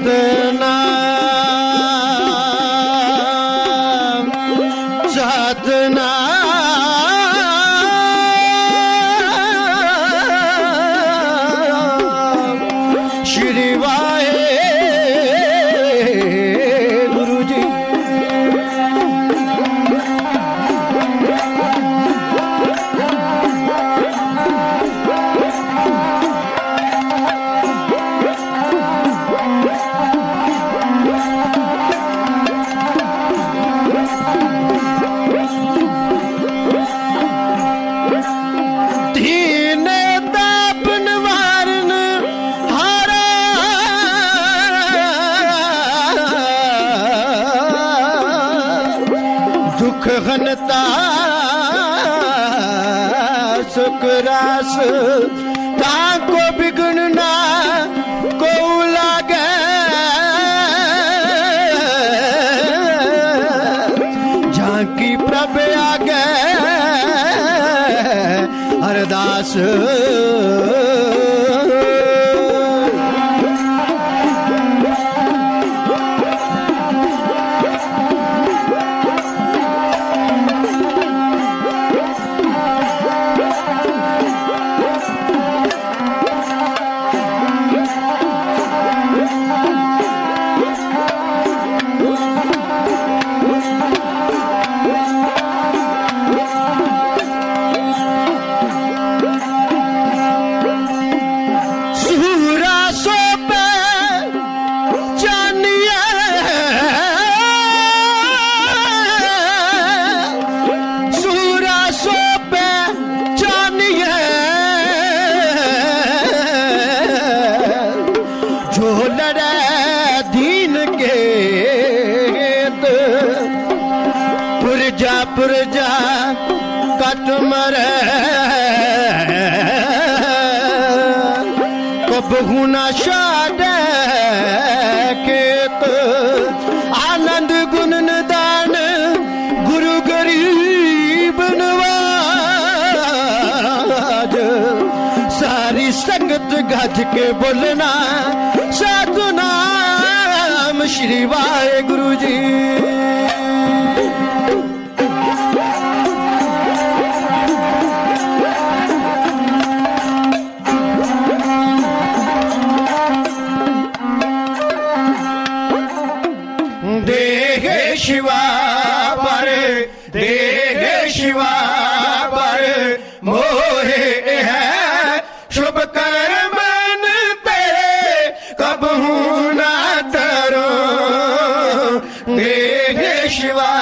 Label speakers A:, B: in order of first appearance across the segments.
A: सतनाम सतनाम श्री वाहेगुरु जी। दुख हनता सुख रास ताको बिगुनना को लागे झांकी प्रभ आगे अरदास। पुरजा कट मरे कबहू न शादे केत आनंद गुण निदान गुरु गरीब नवाज। सारी संगत गज के बोलना सतनाम श्री वाहेगुरु जी। शिवा पर देहे शिवा पर मोहे है शुभ कर्म तेरे कबहू ना तरो देहे शिवा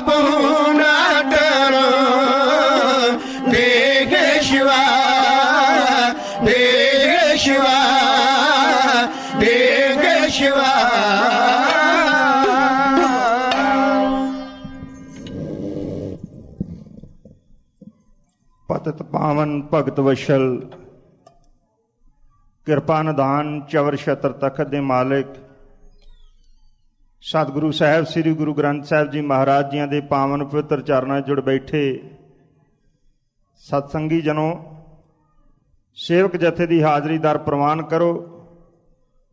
A: कबू ना डरो, देह शिवा, देह शिवा, देह शिवा।
B: पतित पावन भगत वशल किरपा निधान चवर छत्र तखत दे मालिक सतगुरु साहब श्री गुरु ग्रंथ साहब जी महाराज जियां दे पावन पवित्र चरणां जुड़ बैठे सतसंगी जनों, सेवक जथे की हाजरी दर प्रवान करो।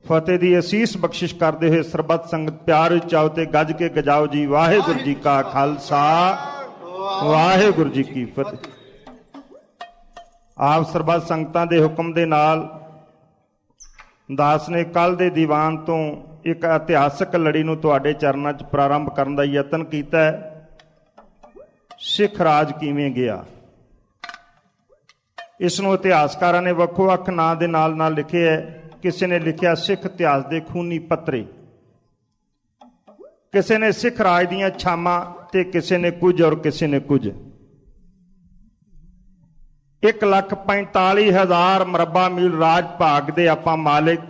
B: फतेह की असीस बख्शिश करते हुए सरबत संगत प्यार चाओ ते गज के गजाओ जी। वाहिगुरू जी का खालसा, वाहिगुरू जी की फतेह। आप सरबत संगतां दे हुक्म दे नाल दास ने कल दे दीवान तो एक इतिहासक लड़ी नूं तुहाडे चरनां च प्रारंभ करन दा यतन कीता है। सिख राज किवें गया, इसनूं इतिहासकारां ने वक्खो वक्ख नां दे नाल नाल लिखिआ है। किसी ने लिखिआ सिख इतिहास दे खूनी पत्रे, किसी ने सिख राज दीआं छामां ते किसी ने कुछ और किसी ने कुछ। 1,45,000 मरबा मील राज भाग दे आपां मालिक,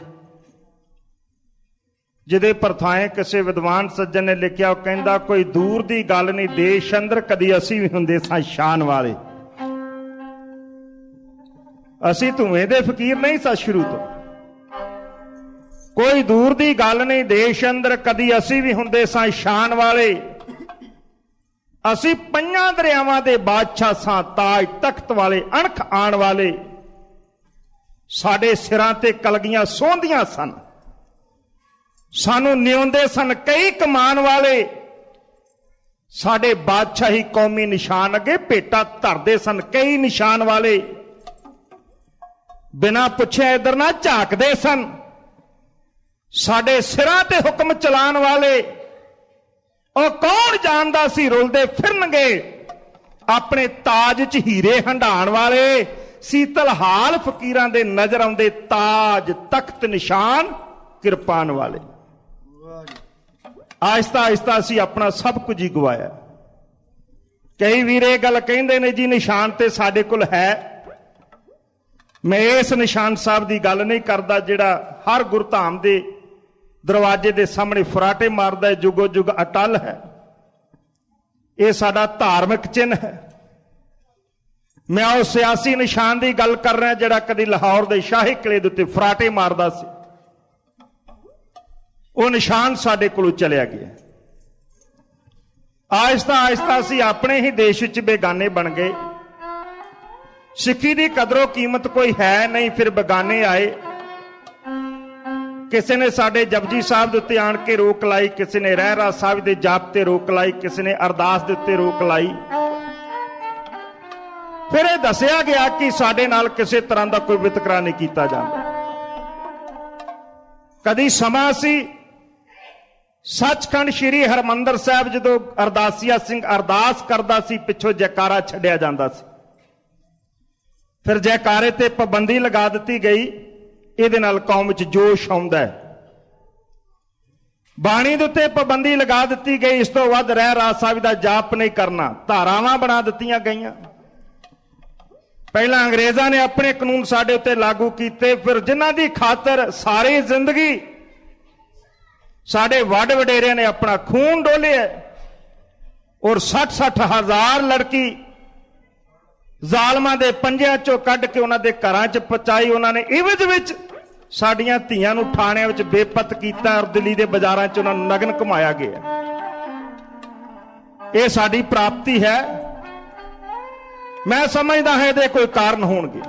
B: जिहदे परथाएं किसी विद्वान सज्जन ने लिखिआ, वो कहंदा कोई दूर दी गल नहीं, देश अंदर कदी असीं भी हुंदे सां शान वाले। असीं धुएं दे फकीर नहीं सा शुरू तो, कोई दूर दी गल नहीं, देश अंदर कदी असीं भी हुंदे सां शान वाले। असीं पंजां दरियावां दे बादशाह सां, ताज तख्त वाले, अणख आण वाले। साडे सिरां ते कलगियां सोंदियां सन, सानू निउंदे सन कई कमान वाले। साडे बादशाही कौमी निशान अगे भेटा धरदे सन कई निशान वाले। बिना पुछे इधर ना झाकदे सन, साडे सिरां ते हुक्म चलाण वाले। और कौन जानदा सी रुलदे फिरनगे अपने ताज च हीरे हंडाण वाले। सीतल हाल फकीरां दे नजर आउंदे ताज तख्त निशान किरपान वाले। आहिस्ता आहिस्ता असीं अपना सब कुछ ही गवाया। कई वीर इह गल कहिंदे ने जी निशान ते साडे कोल है। मैं इस निशान साहब की गल नहीं करता जिहड़ा हर गुरधाम दे दरवाजे दे सामने फराटे मारदा है, जुगो जुग अटल है। यह साडा धार्मिक चिन्ह है। मैं उस सियासी निशान की गल कर रहा जिहड़ा कदी लाहौर दे शाही किले दे उत्ते फराटे मारदा सी। वो निशान साडे कोलों चलिया गया। आहिस्ता आहिस्ता असीं अपने ही देश विच बेगाने बन गए। सिक्खी की कदरों कीमत कोई है नहीं, फिर बेगाने आए। किसी ने साडे जपजी साहब दे उत्ते आण के रोक लाई, किसी ने रहरा साहब दे जाप ते रोक लाई, किसी ने अरदास दे उत्ते रोक लाई। फिर यह दसिया गया कि साडे नाल किसी तरह का कोई वितकरा नहीं कीता जांदा। कदी समा सी सचखंड श्री हरमंदर साहब जदों अरदासिया सिंह अरदास करदा सी, पिछों जयकारा छड्डिया जांदा सी। फिर जयकारे ते पाबंदी लगा दी गई। इहदे नाल कौम विच जोश आउंदा है। बाणी दे उत्ते पाबंदी लगा दी गई। इस तो वध रहरास साहिब दा जाप नहीं करना, धारावां बना दित्तियां गईयां। पहला अंग्रेजां ने अपने कानून साडे उत्ते लागू कीते, फिर जिन्हां दी खातर सारी जिंदगी साडे वड वडेरियां ने अपना खून डोलिया और 60-60 हज़ार लड़की जालमां दे पंजियां चों कढ के उन्हां दे घरां च पहुंचाई। उन्हां ने इवज विच साडियां धीआं नूं थाणिਆਂ विच बेपत कीता और दिल्ली दे बाजारां च उन्हां नूं नगन घुमाया गया। यह साडी प्राप्ति है। मैं समझदा है इहदे कोई कारण होणगे।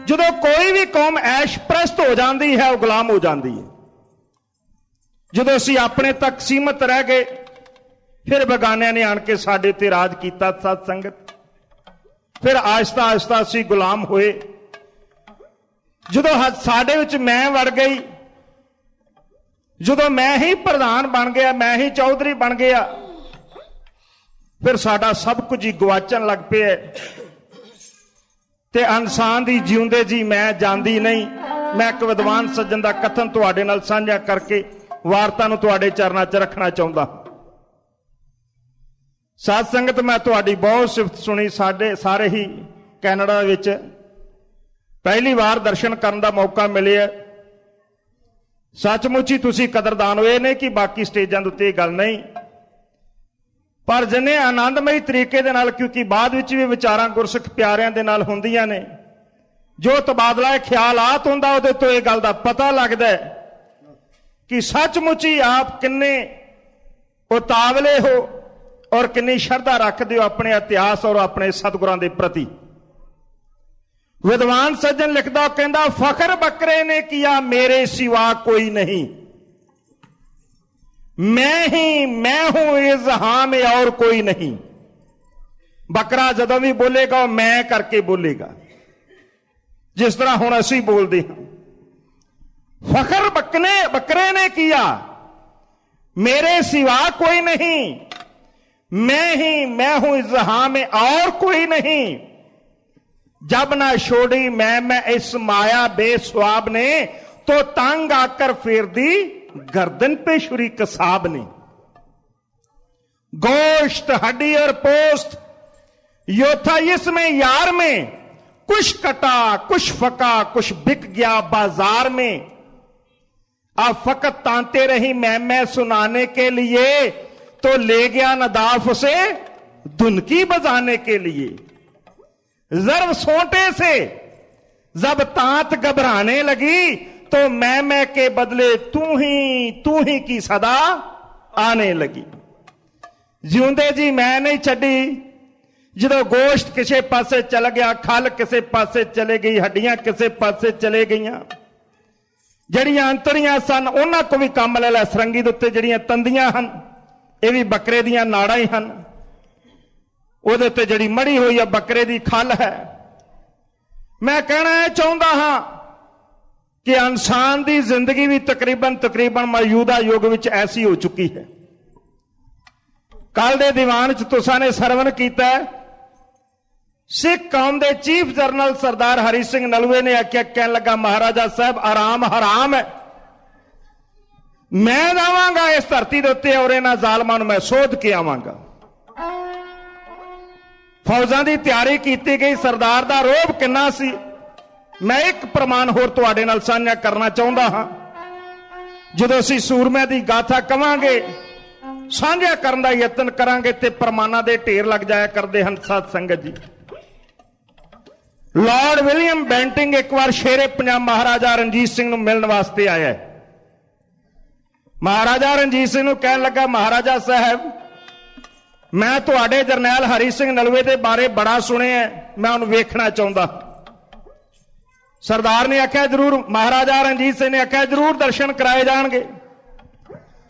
B: जदों कोई भी कौम ऐशप्रस्त हो जाती है, वो गुलाम हो जाती है। जदों असीं अपने तक सीमित रह गए, फिर बेगानियां ने आण के साडे ते राज कीता। सत संगत फिर आहिस्ता आहिस्ता असीं गुलाम होए। जदों साडे विच मैं वड़ गई, जदों मैं ही प्रधान बन गया, मैं ही चौधरी बन गया, फिर साडा सब कुछ ही गवाचन लग पिया। ते इंसान दी जिउंदे जी मैं जांदी नहीं। मैं एक विद्वान सज्जन दा कथन तुहाडे नाल साझा करके वार्ता नूं तुहाडे चरनां च रखना चाहुंदा। ਸਾਧ ਸੰਗਤ, ਮੈਂ ਤੁਹਾਡੀ ਬਹੁਤ ਸਿਫਤ ਸੁਣੀ। ਸਾਡੇ ਸਾਰੇ ਹੀ ਕੈਨੇਡਾ ਵਿੱਚ ਪਹਿਲੀ ਵਾਰ ਦਰਸ਼ਨ ਕਰਨ ਦਾ ਮੌਕਾ ਮਿਲਿਆ। ਸੱਚਮੁੱਚ ਹੀ ਤੁਸੀਂ ਕਦਰਦਾਨ ਹੋਏ ਨੇ ਕਿ ਬਾਕੀ ਸਟੇਜਾਂ ਦੇ ਉੱਤੇ ਇਹ ਗੱਲ ਨਹੀਂ, ਪਰ ਜਿੰਨੇ ਆਨੰਦਮਈ ਤਰੀਕੇ ਦੇ ਨਾਲ, ਕਿਉਂਕਿ ਬਾਅਦ ਵਿੱਚ ਵੀ ਵਿਚਾਰਾਂ ਗੁਰਸਿੱਖ ਪਿਆਰਿਆਂ ਦੇ ਨਾਲ ਹੁੰਦੀਆਂ ਨੇ, ਜੋ ਤਬਾਦਲਾ ਖਿਆਲਾਤ ਹੁੰਦਾ ਉਹਦੇ ਤੋਂ ਇਹ ਗੱਲ ਦਾ ਪਤਾ ਲੱਗਦਾ ਹੈ ਕਿ ਸੱਚਮੁੱਚ ਹੀ ਆਪ ਕਿੰਨੇ ਉਤਾਵਲੇ ਹੋ ਔਰ ਕਿੰਨੀ ਸ਼ਰਧਾ ਰੱਖਦੇ ਹੋ ਆਪਣੇ ਇਤਿਹਾਸ ਔਰ ਆਪਣੇ ਸਤਿਗੁਰਾਂ ਦੇ ਪ੍ਰਤੀ। विद्वान सज्जन लिखदा, कहंदा फखर बकरे ने किया मेरे सिवा कोई नहीं, मैं हूं इज़हां में और कोई नहीं। बकरा जदों भी बोलेगा मैं करके बोलेगा, जिस तरह हुण असीं बोलदे हां। फखर बकरे ने किया मेरे सिवा कोई नहीं, मैं हूं इज़हां में और कोई नहीं। जब ना छोड़ी मैं इस माया बेस्वाब ने, तो तंग आकर फेर दी गर्दन पे छुरी कसाब ने। गोश्त हड्डी और पोस्त यो था इसमें यार में, कुछ कटा कुछ फका कुछ बिक गया बाजार में। अब फकत तांते रही मैं सुनाने के लिए, तो ले गया नदाफ से धुनकी बजाने के लिए। जर्व सोटे से जब तात घबराने लगी, तो मैं के बदले तू ही की सदा आने लगी। जिਉਂਦੇ जी मैं नहीं छड़ी, ਜਦੋਂ गोश्त किसे पासे चल गया, खल किसे पासे चले गई, हड्डियां किसे पासे चले गईਆਂ। ਜਿਹੜੀਆਂ ਅੰਤੜੀਆਂ ਸਨ ਉਹਨਾਂ ਕੋ ਵੀ ਕੰਮ ਲੈ ਲੈ। ਸਰੰਗੀ ਦੇ ਉੱਤੇ ਜਿਹੜੀਆਂ ਤੰਦੀਆਂ ਹਨ ਇਹ ਵੀ ਬੱਕਰੇ ਦੀਆਂ ਨਾੜਾਂ ਹੀ ਹਨ। ਉਹਦੇ ਉੱਤੇ ਜਿਹੜੀ ਮੜੀ ਹੋਈ ਆ ਬੱਕਰੇ ਦੀ ਖੱਲ ਹੈ। ਮੈਂ ਕਹਿਣਾ ਇਹ ਚਾਹੁੰਦਾ ਹਾਂ ਕਿ ਇਨਸਾਨ ਦੀ ਜ਼ਿੰਦਗੀ ਵੀ ਤਕਰੀਬਨ ਮੌਜੂਦਾ ਯੁੱਗ ਵਿੱਚ ਐਸੀ ਹੋ ਚੁੱਕੀ ਹੈ। ਕੱਲ ਦੇ ਦੀਵਾਨ 'ਚ ਤੁਸਾਂ ਨੇ ਸਰਵਣ ਕੀਤਾ, ਸਿੱਖ ਕੌਮ ਦੇ ਚੀਫ ਜਨਰਲ ਸਰਦਾਰ ਹਰੀ ਸਿੰਘ ਨਲੂਏ ਨੇ ਆਖਿਆ, ਕਹਿਣ ਲੱਗਾ ਮਹਾਰਾਜਾ ਸਾਹਿਬ ਆਰਾਮ ਹਰਾਮ ਹੈ। ਮੈਂ ਜਾਵਾਂਗਾ ਇਸ ਧਰਤੀ ਦੇ ਉੱਤੇ ਔਰ ਇਹਨਾਂ ਜ਼ਾਲਮਾਂ ਨੂੰ ਮੈਂ ਸੋਧ ਕੇ ਆਵਾਂਗਾ। ਫੌਜਾਂ ਦੀ ਤਿਆਰੀ ਕੀਤੀ ਗਈ। ਸਰਦਾਰ ਦਾ ਰੋਹਬ ਕਿੰਨਾ ਸੀ, ਮੈਂ ਇੱਕ ਪ੍ਰਮਾਣ ਹੋਰ ਤੁਹਾਡੇ ਨਾਲ ਸਾਂਝਾ ਕਰਨਾ ਚਾਹੁੰਦਾ ਹਾਂ। ਜਦੋਂ ਅਸੀਂ ਸੂਰਮਿਆਂ ਦੀ ਗਾਥਾ ਕਵਾਂਗੇ, ਸਾਂਝਾ ਕਰਨ ਦਾ ਯਤਨ ਕਰਾਂਗੇ ਤੇ ਪ੍ਰਮਾਣਾਂ ਦੇ ਢੇਰ ਲੱਗ ਜਾਇਆ ਕਰਦੇ ਹਨ। ਸਾਧ ਸੰਗਤ ਜੀ, ਲਾਰਡ ਵਿਲੀਅਮ ਬੈਂਟਿੰਗ ਇੱਕ ਵਾਰ ਸ਼ੇਰੇ ਪੰਜਾਬ ਮਹਾਰਾਜਾ ਰਣਜੀਤ ਸਿੰਘ ਨੂੰ ਮਿਲਣ ਵਾਸਤੇ ਆਇਆ। ਮਹਾਰਾਜਾ ਰਣਜੀਤ ਸਿੰਘ ਨੂੰ ਕਹਿਣ ਲੱਗਾ, ਮਹਾਰਾਜਾ ਸਾਹਿਬ ਮੈਂ ਤੁਹਾਡੇ ਜਰਨੈਲ ਹਰੀ ਸਿੰਘ ਨਲੂਏ ਦੇ ਬਾਰੇ ਬੜਾ ਸੁਣਿਆ, ਮੈਂ ਉਹਨੂੰ ਵੇਖਣਾ ਚਾਹੁੰਦਾ। ਸਰਦਾਰ ਨੇ ਆਖਿਆ ਜ਼ਰੂਰ। ਮਹਾਰਾਜਾ ਰਣਜੀਤ ਸਿੰਘ ਨੇ ਆਖਿਆ ਜ਼ਰੂਰ ਦਰਸ਼ਨ ਕਰਾਏ ਜਾਣਗੇ।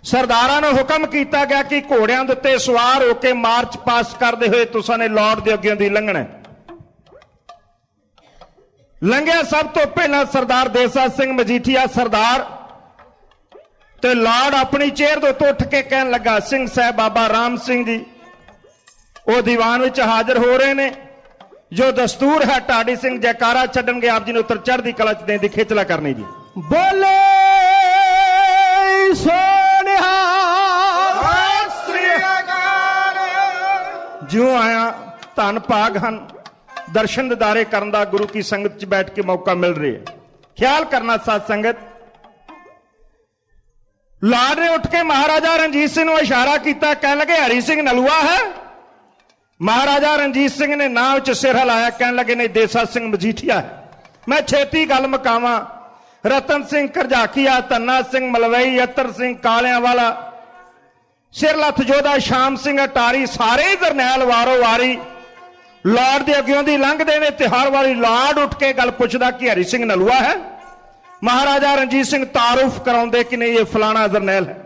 B: ਸਰਦਾਰਾਂ ਨੂੰ ਹੁਕਮ ਕੀਤਾ ਗਿਆ ਕਿ ਘੋੜਿਆਂ ਦੇ ਉੱਤੇ ਸਵਾਰ ਹੋ ਕੇ ਮਾਰਚ ਪਾਸ ਕਰਦੇ ਹੋਏ ਤੁਸਾਂ ਨੇ ਲਾਰਡ ਦੇ ਅੱਗਿਓਂ ਦੀ ਲੰਘਣਾ। ਲੰਘਿਆ ਸਭ ਤੋਂ ਪਹਿਲਾਂ ਸਰਦਾਰ ਦੇਸਾ ਸਿੰਘ ਮਜੀਠੀਆ ਸਰਦਾਰ, ਤੇ ਲਾਰਡ ਆਪਣੀ ਚੇਅਰ ਦੇ ਉੱਤੇ ਉੱਠ ਕੇ ਕਹਿਣ ਲੱਗਾ, ਸਿੰਘ ਸਾਹਿਬ ਬਾਬਾ ਰਾਮ ਸਿੰਘ ਜੀ ਉਹ ਦੀਵਾਨ ਵਿੱਚ ਹਾਜ਼ਰ ਹੋ ਰਹੇ ਨੇ। ਜੋ ਦਸਤੂਰ ਹੈ ਢਾਡੀ ਸਿੰਘ ਜੈਕਾਰਾ ਛੱਡਣਗੇ, ਆਪ ਜੀ ਨੂੰ ਉੱਤਰ ਚੜ੍ਹਦੀ ਕਲਾ ਚ ਦੇਣ ਦੀ ਖੇਚਲਾ ਕਰਨੀ ਜੀ।
A: ਬੋਲੇ ਸੋਨਿਹਾ ਸ੍ਰੀ ਅਕਾਲ।
B: ਜਿਉਂ ਆਇਆ ਧੰਨ ਭਾਗ ਹਨ, ਦਰਸ਼ਨ ਦਿਦਾਰੇ ਕਰਨ ਦਾ ਗੁਰੂ ਕੀ ਸੰਗਤ ਚ ਬੈਠ ਕੇ ਮੌਕਾ ਮਿਲ ਰਿਹਾ ਹੈ। ਖਿਆਲ ਕਰਨਾ ਸਾਧ ਸੰਗਤ, ਲਾਰਡ ਨੇ ਉੱਠ ਕੇ ਮਹਾਰਾਜਾ ਰਣਜੀਤ ਸਿੰਘ ਨੂੰ ਇਸ਼ਾਰਾ ਕੀਤਾ, ਕਹਿਣ ਲੱਗੇ ਹਰੀ ਸਿੰਘ ਨਲੂਆ ਹੈ। ਮਹਾਰਾਜਾ ਰਣਜੀਤ ਸਿੰਘ ਨੇ ਨਾਂ ਵਿੱਚ ਸਿਰ ਹਿਲਾਇਆ, ਕਹਿਣ ਲੱਗੇ ਨਹੀਂ ਦੇਸਾ ਸਿੰਘ ਮਜੀਠੀਆ ਹੈ। ਮੈਂ ਛੇਤੀ ਗੱਲ ਮੁਕਾਵਾਂ। ਰਤਨ ਸਿੰਘ ਕਰਜਾਕੀਆ, ਧੰਨਾ ਸਿੰਘ ਮਲਵਈ, ਅਤਰ ਸਿੰਘ ਕਾਲਿਆਂ ਵਾਲਾ, ਸਿਰਲੱਥ ਜੋਧਾ ਸ਼ਾਮ ਸਿੰਘ ਅਟਾਰੀ, ਸਾਰੇ ਜਰਨੈਲ ਵਾਰੋ ਵਾਰੀ ਲਾਰਡ ਦੇ ਅੱਗਿਓਂ ਦੀ ਲੰਘਦੇ ਨੇ ਤੇ ਹਰ ਵਾਰੀ ਲਾਰਡ ਉੱਠ ਕੇ ਗੱਲ ਪੁੱਛਦਾ ਕਿ ਹਰੀ ਸਿੰਘ ਨਲੂਆ ਹੈ। ਮਹਾਰਾਜਾ ਰਣਜੀਤ ਸਿੰਘ ਤਾਰੂਫ ਕਰਾਉਂਦੇ ਕਿ ਨਹੀਂ ਇਹ ਫਲਾਣਾ ਜਰਨੈਲ ਹੈ।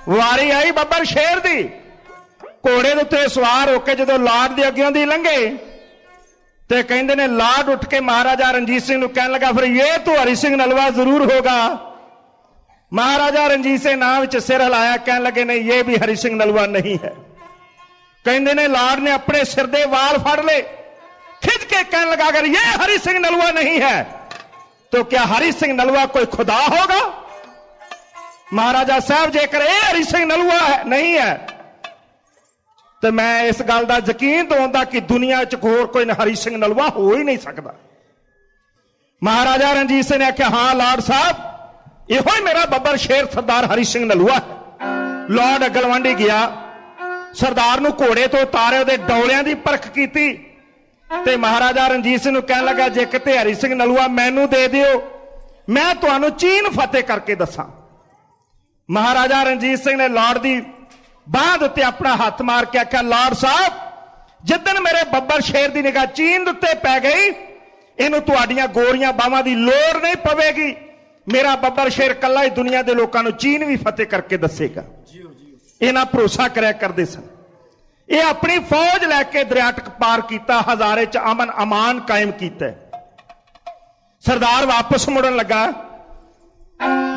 B: ਵਾਰੀ ਆਈ ਬੱਬਰ ਸ਼ੇਰ ਦੀ, ਘੋੜੇ ਦੇ ਉੱਤੇ ਸਵਾਰ ਹੋ ਕੇ ਜਦੋਂ ਲਾਰਡ ਦੇ ਅੱਗਿਓਂ ਦੀ ਲੰਘੇ ਤੇ ਕਹਿੰਦੇ ਨੇ ਲਾਰਡ ਉੱਠ ਕੇ ਮਹਾਰਾਜਾ ਰਣਜੀਤ ਸਿੰਘ ਨੂੰ ਕਹਿਣ ਲੱਗਾ, ਫਿਰ ਇਹ तो हरि सिंह नलवा जरूर होगा। महाराजा रणजीत सिंह नाम च सिर हिलाया, कहने लगे नहीं ये भी हरि सिंह नलवा नहीं है। कहते ने लाड ने अपने सिर दे वाल फड़ ले, खिंच के कहने लगा अगर ये हरि सिंह नलवा नहीं है तो क्या हरि सिंह नलवा कोई खुदा होगा? महाराजा साहब जेकर ये हरि सिंह नलवा है नहीं है ਤੇ ਮੈਂ ਇਸ ਗੱਲ ਦਾ ਯਕੀਨ ਦਵਾਉਂਦਾ ਕਿ ਦੁਨੀਆ 'ਚ ਹੋਰ ਕੋਈ ਹਰੀ ਸਿੰਘ ਨਲੂਆ ਹੋ ਹੀ ਨਹੀਂ ਸਕਦਾ। ਮਹਾਰਾਜਾ ਰਣਜੀਤ ਸਿੰਘ ਨੇ ਆਖਿਆ, ਹਾਂ ਲਾਰਡ ਸਾਹਿਬ, ਇਹੋ ਹੀ ਮੇਰਾ ਬੱਬਰ ਸ਼ੇਰ ਸਰਦਾਰ ਹਰੀ ਸਿੰਘ ਨਲੂਆ ਹੈ। ਲਾਰਡ ਅਗਲਵਾਂਡੀ ਗਿਆ, ਸਰਦਾਰ ਨੂੰ ਘੋੜੇ ਤੋਂ ਉਤਾਰੇ, ਉਹਦੇ ਡੌਲਿਆਂ ਦੀ ਪਰਖ ਕੀਤੀ ਤੇ ਮਹਾਰਾਜਾ ਰਣਜੀਤ ਸਿੰਘ ਨੂੰ ਕਹਿਣ ਲੱਗਾ, ਜੇ ਕਿਤੇ ਹਰੀ ਸਿੰਘ ਨਲੂਆ ਮੈਨੂੰ ਦੇ ਦਿਓ, ਮੈਂ ਤੁਹਾਨੂੰ ਚੀਨ ਫਤਿਹ ਕਰਕੇ ਦੱਸਾਂ। ਮਹਾਰਾਜਾ ਰਣਜੀਤ ਸਿੰਘ ਨੇ ਲਾਰਡ ਦੀ ਬਾਂਹ ਉੱਤੇ ਆਪਣਾ ਹੱਥ ਮਾਰ ਕੇ ਆਖਿਆ, ਲਾਰਡ ਸਾਹਿਬ, ਜਿੱਦਣ ਮੇਰੇ ਬੱਬਰ ਸ਼ੇਰ ਦੀ ਨਿਗਾਹ ਚੀਨ ਉੱਤੇ ਪੈ ਗਈ, ਇਹਨੂੰ ਤੁਹਾਡੀਆਂ ਗੋਰੀਆਂ ਬਾਹਾਂ ਦੀ ਲੋੜ ਨਹੀਂ ਪਵੇਗੀ। ਮੇਰਾ ਬੱਬਰ ਸ਼ੇਰ ਕੱਲਾ ਹੀ ਦੁਨੀਆ ਦੇ ਲੋਕਾਂ ਨੂੰ ਚੀਨ ਵੀ ਫਤਿਹ ਕਰਕੇ ਦੱਸੇਗਾ। ਇਹਨਾਂ ਭਰੋਸਾ ਕਰਿਆ ਕਰਦੇ ਸਨ। ਇਹ ਆਪਣੀ ਫੌਜ ਲੈ ਕੇ ਦਰਿਆਟਕ ਪਾਰ ਕੀਤਾ, ਹਜ਼ਾਰੇ 'ਚ ਅਮਨ ਅਮਾਨ ਕਾਇਮ ਕੀਤਾ। ਸਰਦਾਰ ਵਾਪਸ ਮੁੜਨ ਲੱਗਾ,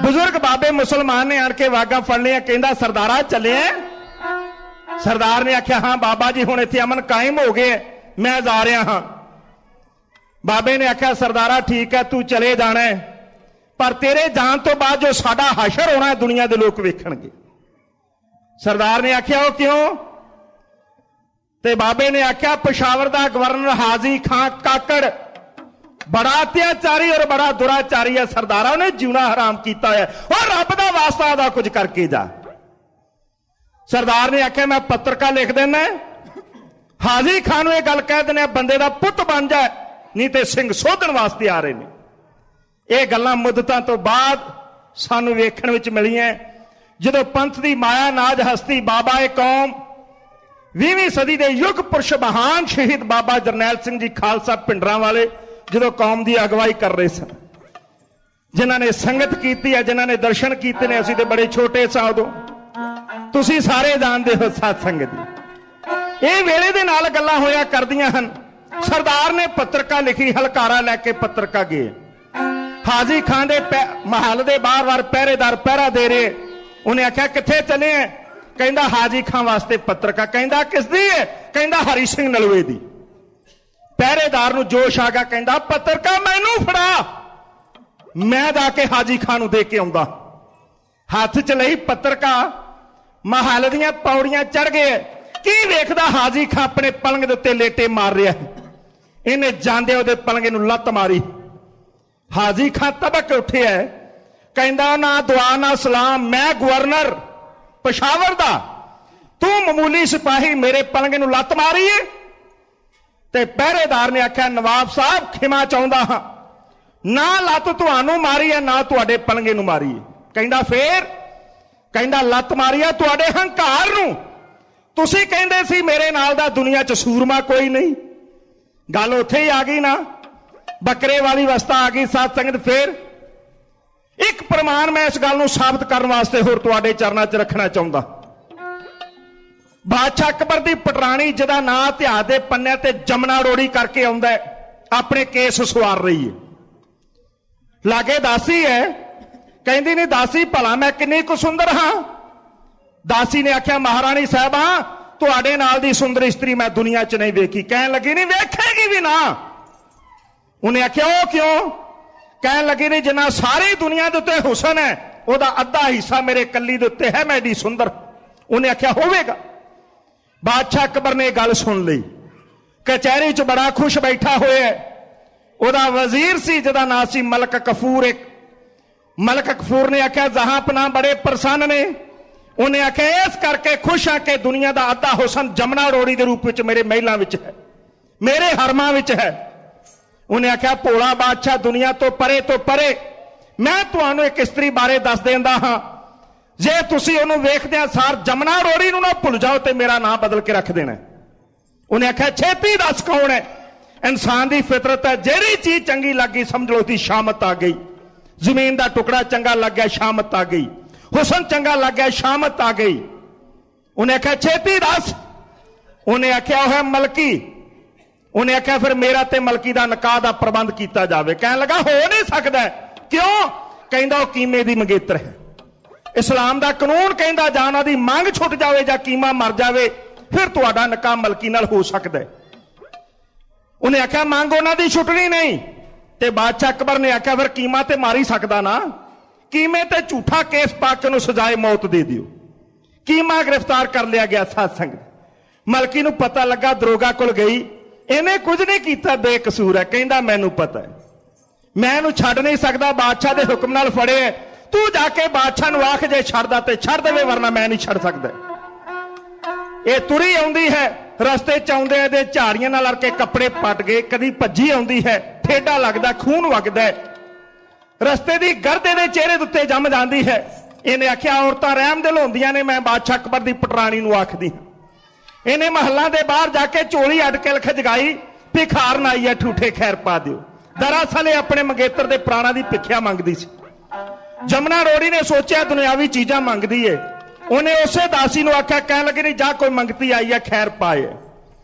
B: ਬਜ਼ੁਰਗ ਬਾਬੇ ਮੁਸਲਮਾਨ ਨੇ ਆਣ ਕੇ ਵਾਗਾ ਫੜ ਲਿਆ, ਕਹਿੰਦਾ, ਸਰਦਾਰਾ ਚੱਲੇ? ਸਰਦਾਰ ਨੇ ਆਖਿਆ, ਹਾਂ ਬਾਬਾ ਜੀ, ਹੁਣ ਇੱਥੇ ਅਮਨ ਕਾਇਮ ਹੋ ਗਏ, ਮੈਂ ਜਾ ਰਿਹਾ ਹਾਂ। ਬਾਬੇ ਨੇ ਆਖਿਆ, ਸਰਦਾਰਾ ਠੀਕ ਹੈ, ਤੂੰ ਚਲੇ ਜਾਣਾ ਹੈ, ਪਰ ਤੇਰੇ ਜਾਣ ਤੋਂ ਬਾਅਦ ਜੋ ਸਾਡਾ ਹਸ਼ਰ ਹੋਣਾ ਹੈ ਦੁਨੀਆ ਦੇ ਲੋਕ ਵੇਖਣਗੇ। ਸਰਦਾਰ ਨੇ ਆਖਿਆ, ਉਹ ਕਿਉਂ? ਤੇ ਬਾਬੇ ਨੇ ਆਖਿਆ, ਪਸ਼ਾਵਰ ਦਾ ਗਵਰਨਰ ਹਾਜੀ ਖਾਂ ਕਾਕੜ ਬੜਾ ਅਤਿਆਚਾਰੀ ਔਰ ਬੜਾ ਦੁਰਾਚਾਰੀ ਹੈ, ਸਰਦਾਰਾ ਉਹਨੇ ਜਿਉਣਾ ਹਰਾਮ ਕੀਤਾ ਹੈ, ਉਹ ਰੱਬ ਦਾ ਵਾਸਤਾ ਦਾ ਕੁਝ ਕਰਕੇ ਜਾ। ਸਰਦਾਰ ਨੇ ਆਖਿਆ, ਮੈਂ ਪੱਤਰਕਾ ਲਿਖ ਦੇਣਾ, ਹਾਜੀ ਖਾਨ ਨੂੰ ਇਹ ਗੱਲ ਕਹਿ ਦੇਣਾ, ਬੰਦੇ ਦਾ ਪੁੱਤ ਬਣ ਜਾ, ਨਹੀਂ ਤੇ ਸਿੰਘ ਸੋਧਣ ਵਾਸਤੇ ਆ ਰਹੇ ਨੇ। ਇਹ ਗੱਲਾਂ ਮੁੱਦਤਾਂ ਤੋਂ ਬਾਅਦ ਸਾਨੂੰ ਵੇਖਣ ਵਿੱਚ ਮਿਲੀਆਂ, ਜਦੋਂ ਪੰਥ ਦੀ ਮਾਇਆ ਨਾਜ ਹਸਤੀ ਬਾਬਾ ਏ ਕੌਮ 20ਵੀਂ ਸਦੀ ਦੇ ਯੁੱਗ ਪੁਰਸ਼ ਮਹਾਨ ਸ਼ਹੀਦ ਬਾਬਾ ਜਰਨੈਲ ਸਿੰਘ ਜੀ ਖਾਲਸਾ ਪਿੰਡਰਾਂ ਵਾਲੇ ਜਦੋਂ ਕੌਮ ਦੀ ਅਗਵਾਈ ਕਰ ਰਹੇ ਸਨ, ਜਿਨ੍ਹਾਂ ਨੇ ਸੰਗਤ ਕੀਤੀ ਹੈ, ਜਿਨ੍ਹਾਂ ਨੇ ਦਰਸ਼ਨ ਕੀਤੇ ਨੇ। ਅਸੀਂ ਤੇ ਬੜੇ ਛੋਟੇ ਸਾਂ ਉਦੋਂ, ਤੁਸੀਂ ਸਾਰੇ ਜਾਣਦੇ ਹੋ ਸਾਧ ਸੰਗਤ ਜੀ। ਇਹ ਵੇਲੇ ਦੇ ਨਾਲ ਗੱਲਾਂ ਹੋਇਆ ਕਰਦੀਆਂ ਹਨ। ਸਰਦਾਰ ਨੇ ਪੱਤਰਕਾ ਲਿਖੀ, ਹਲਕਾਰਾ ਲੈ ਕੇ ਪੱਤਰਕਾ ਗਏ। ਹਾਜੀ ਖਾਨ ਦੇ ਮਹੱਲ ਦੇ ਬਾਰ-ਬਾਰ ਪਹਿਰੇਦਾਰ ਪਹਿਰਾ ਦੇ ਰਹੇ। ਉਹਨੇ ਆਖਿਆ, ਕਿੱਥੇ ਚੱਲੇ ਆ? ਕਹਿੰਦਾ, ਹਾਜੀ ਖਾਨ ਵਾਸਤੇ ਪੱਤਰਕਾ। ਕਹਿੰਦਾ, ਕਿਸ ਦੀ ਹੈ? ਕਹਿੰਦਾ, ਹਰੀ ਸਿੰਘ ਨਲੂਏ ਦੀ। ਪਹਿਰੇਦਾਰ ਨੂੰ ਜੋਸ਼ ਆ ਗਿਆ, ਕਹਿੰਦਾ, ਪੱਤਰਕਾ ਮੈਨੂੰ ਫੜਾ, ਮੈਂ ਜਾ ਕੇ ਹਾਜੀ ਖਾਨ ਨੂੰ ਦੇ ਕੇ ਆਉਂਦਾ। ਹੱਥ 'ਚ ਲਈ ਪੱਤਰਕਾ, ਮਹੱਲ ਦੀਆਂ ਪੌੜੀਆਂ ਚੜ ਗਏ। ਕੀ ਵੇਖਦਾ, ਹਾਜੀ ਖਾਨ ਆਪਣੇ ਪਲੰਗ ਦੇ ਉੱਤੇ ਲੇਟੇ ਮਾਰ ਰਿਹਾ। ਇਹਨੇ ਜਾਂਦੇ ਉਹਦੇ ਪਲੰਗੇ ਨੂੰ ਲੱਤ ਮਾਰੀ। ਹਾਜੀ ਖਾਨ ਤਬਕ ਉੱਠਿਆ, ਕਹਿੰਦਾ, ਨਾ ਦੁਆ ਨਾ ਸਲਾਮ, ਮੈਂ ਗਵਰਨਰ ਪਸ਼ਾਵਰ ਦਾ, ਤੂੰ ਮਾਮੂਲੀ ਸਿਪਾਹੀ, ਮੇਰੇ ਪਲੰਗੇ ਨੂੰ ਲੱਤ ਮਾਰੀ ਏ। ਤੇ ਪਹਿਰੇਦਾਰ ਨੇ ਆਖਿਆ, ਨਵਾਬ ਸਾਹਿਬ ਖਿਮਾ ਚਾਹੁੰਦਾ ਹਾਂ, ਨਾ ਲੱਤ ਤੁਹਾਨੂੰ ਮਾਰੀ ਹੈ, ਨਾ ਤੁਹਾਡੇ ਪਲੰਗੇ ਨੂੰ ਮਾਰੀ ਹੈ। ਕਹਿੰਦਾ, ਫੇਰ? ਕਹਿੰਦਾ, ਲੱਤ ਮਾਰੀ ਹੈ ਤੁਹਾਡੇ ਹੰਕਾਰ ਨੂੰ। ਤੁਸੀਂ ਕਹਿੰਦੇ ਸੀ ਮੇਰੇ ਨਾਲ ਦਾ ਦੁਨੀਆ 'ਚ ਸੂਰਮਾ ਕੋਈ ਨਹੀਂ। ਗੱਲ ਉੱਥੇ ਹੀ ਆ ਗਈ ਨਾ, ਬੱਕਰੇ ਵਾਲੀ ਅਵਸਥਾ ਆ ਗਈ ਸਾਧ ਸੰਗਤ। ਫੇਰ ਇੱਕ ਪ੍ਰਮਾਣ ਮੈਂ ਇਸ ਗੱਲ ਨੂੰ ਸਾਬਤ ਕਰਨ ਵਾਸਤੇ ਹੋਰ ਤੁਹਾਡੇ ਚਰਨਾਂ 'ਚ ਰੱਖਣਾ ਚਾਹੁੰਦਾ। ਬਾਦਸ਼ਾਹ ਅਕਬਰ ਦੀ ਪਟਰਾਣੀ, ਜਿਹਦਾ ਨਾਂ ਇਤਿਹਾਸ ਦੇ ਪੰਨਿਆਂ ਤੇ ਜਮਨਾ ਰੋੜੀ ਕਰਕੇ ਆਉਂਦਾ ਹੈ, ਆਪਣੇ ਕੇਸ ਸਵਾਰ ਰਹੀ ਹੈ। ਲਾਗੇ ਦਾਸੀ ਹੈ, ਕਹਿੰਦੀ, ਨਹੀਂ ਦਾਸੀ, ਭਲਾ ਮੈਂ ਕਿੰਨੀ ਕੁ ਸੁੰਦਰ ਹਾਂ। ਦਾਸੀ ਨੇ ਆਖਿਆ, ਮਹਾਰਾਣੀ ਸਾਹਿਬਾ, ਤੁਹਾਡੇ ਨਾਲ ਦੀ ਸੁੰਦਰ ਇਸਤਰੀ ਮੈਂ ਦੁਨੀਆ 'ਚ ਨਹੀਂ ਵੇਖੀ। ਕਹਿਣ ਲੱਗੀ, ਨਹੀਂ ਵੇਖੇਗੀ ਵੀ ਨਾ। ਉਹਨੇ ਆਖਿਆ, ਉਹ ਕਿਉਂ? ਕਹਿਣ ਲੱਗੀ, ਨਹੀਂ ਜਿੰਨਾ ਸਾਰੀ ਦੁਨੀਆ ਦੇ ਉੱਤੇ ਹੁਸਨ ਹੈ, ਉਹਦਾ ਅੱਧਾ ਹਿੱਸਾ ਮੇਰੇ ਕੱਲੀ ਦੇ ਉੱਤੇ ਹੈ, ਮੈਂ ਏਡੀ ਸੁੰਦਰ। ਉਹਨੇ ਆਖਿਆ, ਹੋਵੇਗਾ। ਬਾਦਸ਼ਾਹ ਅਕਬਰ ਨੇ ਗੱਲ ਸੁਣ ਲਈ, ਕਚਹਿਰੀ 'ਚ ਬੜਾ ਖੁਸ਼ ਬੈਠਾ ਹੋਇਆ। ਉਹਦਾ ਵਜ਼ੀਰ ਸੀ ਜਿਹਦਾ ਨਾਂ ਸੀ ਮਲਕ ਕਫੂਰ। ਮਲਕ ਕਫੂਰ ਨੇ ਆਖਿਆ, ਜਹਾਂਪਨਾਹ ਬੜੇ ਪ੍ਰਸੰਨ ਨੇ। ਉਹਨੇ ਆਖਿਆ, ਇਸ ਕਰਕੇ ਖੁਸ਼ ਆ ਕਿ ਦੁਨੀਆ ਦਾ ਅੱਧਾ ਹੁਸਨ ਜਮਨਾ ਰੋੜੀ ਦੇ ਰੂਪ ਵਿੱਚ ਮੇਰੇ ਮਹਿਲਾਂ ਵਿੱਚ ਹੈ, ਮੇਰੇ ਹਰਮਾਂ ਵਿੱਚ ਹੈ। ਉਹਨੇ ਆਖਿਆ, ਭੋਲਾ ਬਾਦਸ਼ਾਹ, ਦੁਨੀਆ ਤੋਂ ਪਰੇ ਮੈਂ ਤੁਹਾਨੂੰ ਇੱਕ ਇਸਤਰੀ ਬਾਰੇ ਦੱਸ ਦਿੰਦਾ ਹਾਂ, ਜੇ ਤੁਸੀਂ ਉਹਨੂੰ ਵੇਖਦਿਆਂ ਸਾਰ ਜਮਨਾ ਰੋੜੀ ਨੂੰ ਨਾ ਭੁੱਲ ਜਾਓ ਤੇ ਮੇਰਾ ਨਾਮ ਬਦਲ ਕੇ ਰੱਖ ਦੇਣਾ। ਉਹਨੇ ਆਖਿਆ, ਛੇਤੀ ਦੱਸ ਕੌਣ ਹੈ? ਇਨਸਾਨ ਦੀ ਫਿਤਰਤ ਹੈ, ਜਿਹੜੀ ਚੀਜ਼ ਚੰਗੀ ਲੱਗੀ ਸਮਝ ਲਓ ਉਹਦੀ ਸ਼ਾਮਤ ਆ ਗਈ। ਜ਼ਮੀਨ ਦਾ ਟੁਕੜਾ ਚੰਗਾ ਲੱਗਿਆ, ਸ਼ਾਮਤ ਆ ਗਈ। ਹੁਸਨ ਚੰਗਾ ਲੱਗਿਆ, ਸ਼ਾਮਤ ਆ ਗਈ। ਉਹਨੇ ਆਖਿਆ, ਛੇਤੀ ਦੱਸ। ਉਹਨੇ ਆਖਿਆ, ਉਹ ਹੈ ਮਲਕੀ। ਉਹਨੇ ਆਖਿਆ, ਫਿਰ ਮੇਰਾ ਤੇ ਮਲਕੀ ਦਾ ਨਿਕਾਹ ਦਾ ਪ੍ਰਬੰਧ ਕੀਤਾ ਜਾਵੇ। ਕਹਿਣ ਲੱਗਾ, ਹੋ ਨਹੀਂ ਸਕਦਾ। ਕਿਉਂ? ਕਹਿੰਦਾ, ਉਹ ਕੀਮੇ ਦੀ ਮੰਗੇਤਰ ਹੈ। ਇਸਲਾਮ ਦਾ ਕਾਨੂੰਨ ਕਹਿੰਦਾ, ਜਾਂ ਉਹਨਾਂ ਦੀ ਮੰਗ ਛੁੱਟ ਜਾਵੇ ਜਾਂ ਕੀਮਾ ਮਰ ਜਾਵੇ, ਫਿਰ ਤੁਹਾਡਾ ਨਿਕਾਹ ਮਲਕੀ ਨਾਲ ਹੋ ਸਕਦਾ ਹੈ। ਉਹਨੇ ਆਖਿਆ, ਮੰਗ ਉਹਨਾਂ ਦੀ ਛੁੱਟਣੀ ਨਹੀਂ। ਤੇ ਬਾਦਸ਼ਾਹ ਅਕਬਰ ਨੇ ਆਖਿਆ, ਫਿਰ ਕੀਮਾ ਤੇ ਮਾਰ ਹੀ ਸਕਦਾ ਨਾ। ਕੀਮੇ ਤੇ ਝੂਠਾ ਕੇਸ ਪਾ ਕੇ ਉਹਨੂੰ ਸਜ਼ਾਏ ਮੌਤ ਦੇ ਦਿਓ। ਕੀਮਾ ਗ੍ਰਿਫਤਾਰ ਕਰ ਲਿਆ ਗਿਆ। ਸਾਧ ਸੰਗਤ, ਮਲਕੀ ਨੂੰ ਪਤਾ ਲੱਗਾ, ਦਰੋਗਾ ਕੋਲ ਗਈ, ਇਹਨੇ ਕੁਝ ਨਹੀਂ ਕੀਤਾ, ਬੇਕਸੂਰ ਹੈ। ਕਹਿੰਦਾ ਮੈਨੂੰ ਪਤਾ ਹੈ, ਮੈਂ ਇਹਨੂੰ ਛੱਡ ਨਹੀਂ ਸਕਦਾ, ਬਾਦਸ਼ਾਹ ਦੇ ਹੁਕਮ ਨਾਲ ਫੜੇ ਹੈ। ਤੂੰ ਜਾ ਕੇ ਬਾਦਸ਼ਾਹ ਨੂੰ ਆਖ ਜੇ ਛੱਡਦਾ ਤੇ ਛੱਡ ਦੇਵੇ, ਵਰਨਾ ਮੈਂ ਨਹੀਂ ਛੱਡ ਸਕਦਾ। ਇਹ ਤੁਰੀ ਆਉਂਦੀ ਹੈ, ਰਸਤੇ ਚ ਆਉਂਦੇ ਇਹਦੇ ਝਾੜੀਆਂ ਨਾਲ ਲੜ ਕੇ ਕੱਪੜੇ ਪਟ ਗਏ। ਕਦੀ ਭੱਜੀ ਆਉਂਦੀ ਹੈ, ਠੇਡਾ ਲੱਗਦਾ, ਖੂਨ ਵਗਦਾ ਹੈ, ਰਸਤੇ ਦੀ ਗਰਦ ਇਹਦੇ ਚਿਹਰੇ ਦੇ ਉੱਤੇ ਜੰਮ ਜਾਂਦੀ ਹੈ। ਇਹਨੇ ਆਖਿਆ ਔਰਤਾਂ ਰਹਿਮਦਿਲ ਹੁੰਦੀਆਂ ਨੇ, ਮੈਂ ਬਾਦਸ਼ਾਹ ਅਕਬਰ ਦੀ ਪਟਰਾਣੀ ਨੂੰ ਆਖਦੀ। ਇਹਨੇ ਮਹੱਲਾਂ ਦੇ ਬਾਹਰ ਜਾ ਕੇ ਝੋਲੀ ਅੱਡ ਕੇ ਲਖ ਜਗਾਈ, ਭਿਖਾਰਨ ਆਈ ਹੈ, ਠੂਠੇ ਖੈਰ ਪਾ ਦਿਓ। ਦਰਅਸਲ ਇਹ ਆਪਣੇ ਮੰਗੇਤਰ ਦੇ ਪ੍ਰਾਣਾਂ ਦੀ ਭਿੱਖਿਆ ਮੰਗਦੀ ਸੀ। ਜਮਨਾ ਰੋੜੀ ਨੇ ਸੋਚਿਆ ਦੁਨਿਆਵੀ ਚੀਜ਼ਾਂ ਮੰਗਦੀ ਏ। ਉਹਨੇ ਉਸੇ ਦਾਸੀ ਨੂੰ ਆਖਿਆ, ਕਹਿਣ ਲੱਗੀ ਨਹੀਂ ਜਾ, ਕੋਈ ਮੰਗਤੀ ਆਈ ਹੈ, ਖੈਰ ਪਾਏ।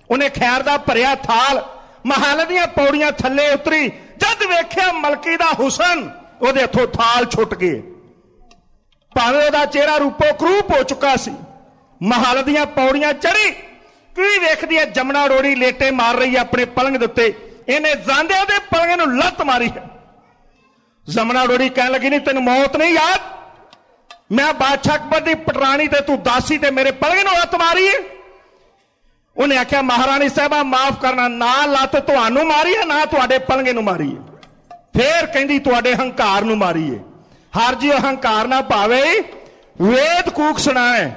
B: ਉਹਨੇ ਖੈਰ ਦਾ ਭਰਿਆ ਥਾਲ ਮਹੱਲ ਦੀਆਂ ਪੌੜੀਆਂ ਥੱਲੇ ਉਤਰੀ। ਜਦ ਵੇਖਿਆ ਮਲਕੀ ਦਾ ਹੁਸਨ, ਉਹਦੇ ਹੱਥੋਂ ਥਾਲ ਛੁੱਟ ਗਏ। ਭਾਵੇਂ ਉਹਦਾ ਚਿਹਰਾ ਰੂਪੋ ਕਰੂਪ ਹੋ ਚੁੱਕਾ ਸੀ। ਮਹੱਲ ਦੀਆਂ ਪੌੜੀਆਂ ਚੜੀ, ਕੀ ਵੇਖਦੀ ਹੈ, ਜਮਨਾ ਰੋੜੀ ਲੇਟੇ ਮਾਰ ਰਹੀ ਹੈ ਆਪਣੇ ਪਲੰਗ ਦੇ ਉੱਤੇ। ਇਹਨੇ ਜਾਂਦੇ ਉਹਦੇ ਪਲੰਗ ਨੂੰ ਲੱਤ ਮਾਰੀ ਹੈ। ਜਮਨਾ ਰੋੜੀ ਕਹਿਣ ਲੱਗੀ, ਨਹੀਂ ਤੈਨੂੰ ਮੌਤ ਨਹੀਂ ਯਾਦ? ਮੈਂ ਬਾਦਸ਼ਾਹ ਅਕਬਰ ਦੀ ਪਟਰਾਣੀ ਤੇ ਤੂੰ ਦਾਸੀ ਤੇ ਮੇਰੇ ਪਲੰਗ ਨੂੰ ਲੱਤ ਮਾਰੀ ਹੈ। ਉਹਨੇ ਆਖਿਆ, ਮਹਾਰਾਣੀ ਸਾਹਿਬਾ ਮਾਫ ਕਰਨਾ, ਨਾ ਲੱਤ ਤੁਹਾਨੂੰ ਮਾਰੀ ਹੈ, ਨਾ ਤੁਹਾਡੇ ਪਲੰਗੇ ਨੂੰ ਮਾਰੀ ਹੈ। ਫੇਰ ਕਹਿੰਦੀ ਤੁਹਾਡੇ ਹੰਕਾਰ ਨੂੰ ਮਾਰੀ ਹੈ। ਹਰ ਜੀ ਹੰਕਾਰ ਨਾ ਪਾਵੇ, ਵੇਦ ਕੂਕ ਸੁਣਾਏ,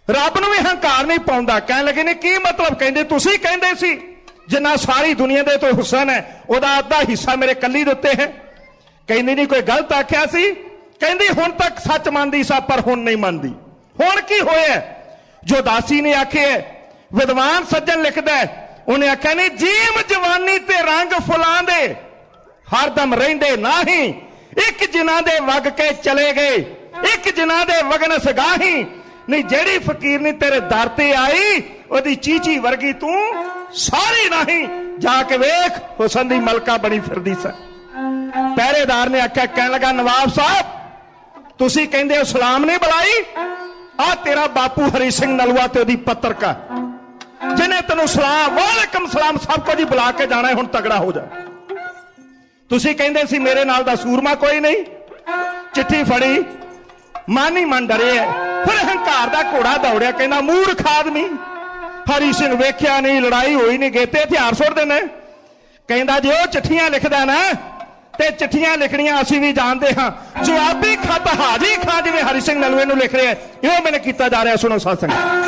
B: ਰੱਬ ਨੂੰ ਵੀ ਹੰਕਾਰ ਨਹੀਂ ਪਾਉਂਦਾ। ਕਹਿਣ ਲੱਗੇ ਨੇ ਕੀ ਮਤਲਬ? ਕਹਿੰਦੇ ਤੁਸੀਂ ਕਹਿੰਦੇ ਸੀ ਜਿੰਨਾ ਸਾਰੀ ਦੁਨੀਆ ਦੇ ਤੋਂ ਹੁਸਨ ਹੈ, ਉਹਦਾ ਅੱਧਾ ਹਿੱਸਾ ਮੇਰੇ ਕੱਲੀ ਦੇ ਉੱਤੇ ਹੈ। ਕਹਿੰਦੀ ਨਹੀਂ ਕੋਈ ਗਲਤ ਆਖਿਆ ਸੀ। ਕਹਿੰਦੀ ਹੁਣ ਤੱਕ ਸੱਚ ਮੰਨਦੀ ਸਾ, ਪਰ ਹੁਣ ਨਹੀਂ ਮੰਨਦੀ। ਹੁਣ ਕੀ ਹੋਇਆ? ਜੋ ਦਾਸੀ ਨੇ ਆਖਿਆ, ਵਿਦਵਾਨ ਸੱਜਣ ਲਿਖਦਾ, ਉਹਨੇ ਆਖਿਆ ਨਹੀਂ, ਜੀਮ ਜਵਾਨੀ ਤੇ ਰੰਗ ਫੁਲਾਂ ਦੇ ਹਰਦਮ ਰਹਿੰਦੇ ਨਾਹੀਂ, ਇੱਕ ਜਿਨ੍ਹਾਂ ਦੇ ਵਗ ਕੇ ਚਲੇ ਗਏ, ਇੱਕ ਜਿਨ੍ਹਾਂ ਦੇ ਵਗਨ ਸਗਾਹੀ। ਨਹੀਂ ਜਿਹੜੀ ਫਕੀਰਨੀ ਤੇਰੇ ਦਰ ਤੇ ਆਈ, ਉਹਦੀ ਚੀਚੀ ਵਰਗੀ ਤੂੰ ਸਾਰੀ ਨਹੀਂ। ਜਾ ਕੇ ਵੇਖ, ਹੁਸਨ ਦੀ ਮਲਕਾ ਬਣੀ ਫਿਰਦੀ ਸੀ। ਪਹਿਰੇਦਾਰ ਨੇ ਆਖਿਆ, ਕਹਿਣ ਲੱਗਾ, ਨਵਾਬ ਸਾਹਿਬ ਤੁਸੀਂ ਕਹਿੰਦੇ ਹੋ ਸਲਾਮ ਨਹੀਂ ਬੁਲਾਈ? ਆ ਤੇਰਾ ਬਾਪੂ ਹਰੀ ਸਿੰਘ ਨਲੂਆ ਤੇ ਉਹਦੀ ਪੱਤਰਕਾ, ਜਿਹਨੇ ਤੈਨੂੰ ਸਲਾਮ, ਵਾਲੇਕਮ ਸਲਾਮ ਸਭ ਕੁਝ ਹੀ ਬੁਲਾ ਕੇ ਜਾਣਾ। ਹੁਣ ਤਗੜਾ ਹੋ ਜਾ। ਤੁਸੀਂ ਕਹਿੰਦੇ ਸੀ ਮੇਰੇ ਨਾਲ ਦਾ ਸੂਰਮਾ ਕੋਈ ਨਹੀਂ। ਚਿੱਠੀ ਫੜੀ, ਮਨ ਹੀ ਮਨ ਡਰਿਆ। ਫਿਰ ਹੰਕਾਰ ਦਾ ਘੋੜਾ ਦੌੜਿਆ, ਕਹਿੰਦਾ ਮੂਰਖ ਆਦਮੀ, ਹਰੀ ਸਿੰਘ ਵੇਖਿਆ ਨਹੀਂ, ਲੜਾਈ ਹੋਈ ਨਹੀਂ, ਗੇਤੇ ਹਥਿਆਰ ਸੁੱਟਦੇ ਨੇ। ਕਹਿੰਦਾ ਜੇ ਉਹ ਚਿੱਠੀਆਂ ਲਿਖਦਾ ਨਾ, ਤੇ ਚਿੱਠੀਆਂ ਲਿਖਣੀਆਂ ਅਸੀਂ ਵੀ ਜਾਣਦੇ ਹਾਂ। ਜਵਾਬੀ ਖਤ ਹਾਜੀ ਖਾਂ ਜਿਵੇਂ ਹਰੀ ਸਿੰਘ ਨਲੂਏ ਨੂੰ ਲਿਖ ਰਿਹਾ, ਇਹੋ ਮੈਨੇ ਕੀਤਾ ਜਾ ਰਿਹਾ। ਸੁਣੋ ਸਾਧ ਸੰਗਤ,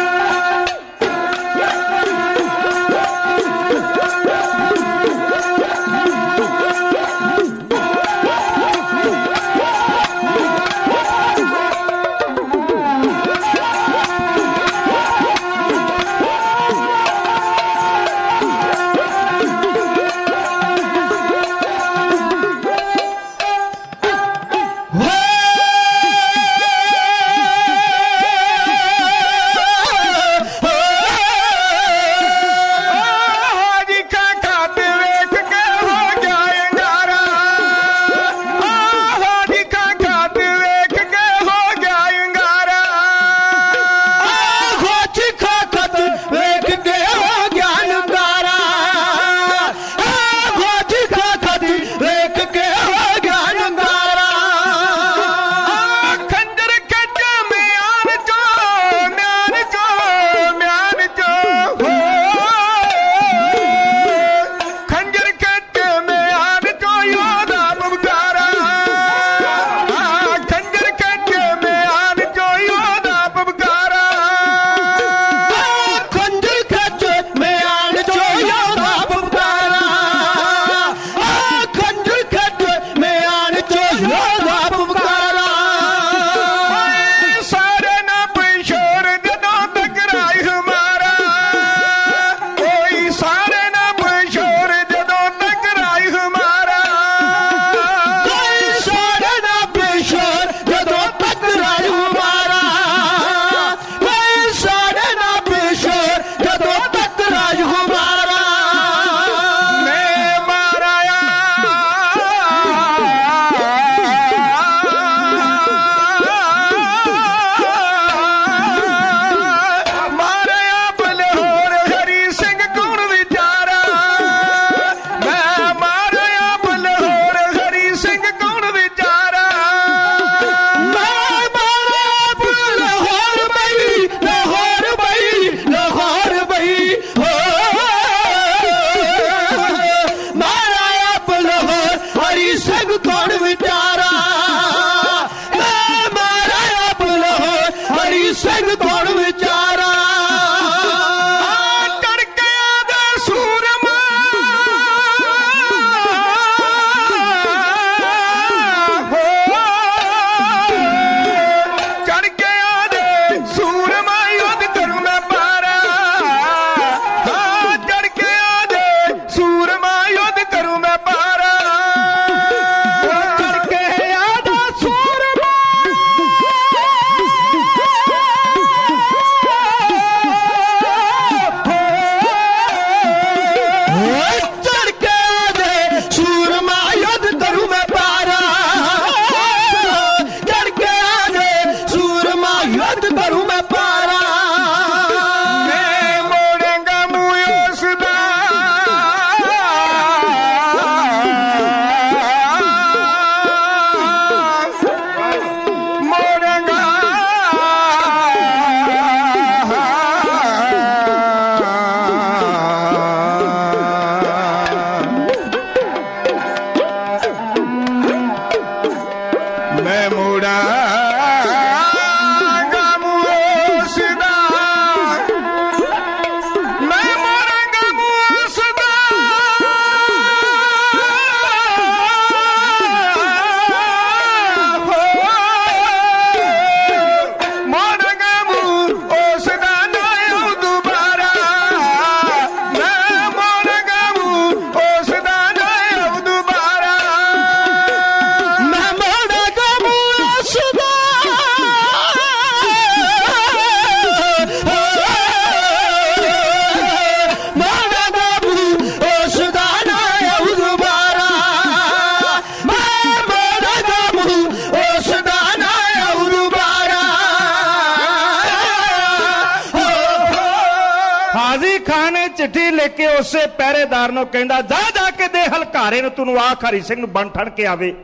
B: ਹਾਜੀ ਖਾਨ ਨੇ ਚਿੱਠੀ ਲਿਖ ਕੇ ਉਸੇ ਪਹਿਰੇਦਾਰ ਨੂੰ ਕਹਿੰਦਾ ਜਾ ਜਾ ਕੇ ਦੇ ਹਲਕਾਰੇ ਨੂੰ, ਤੈਨੂੰ ਆਖ ਹਰੀ ਸਿੰਘ ਨੂੰ ਬਣ ਠਣ ਕੇ ਆਵੇ।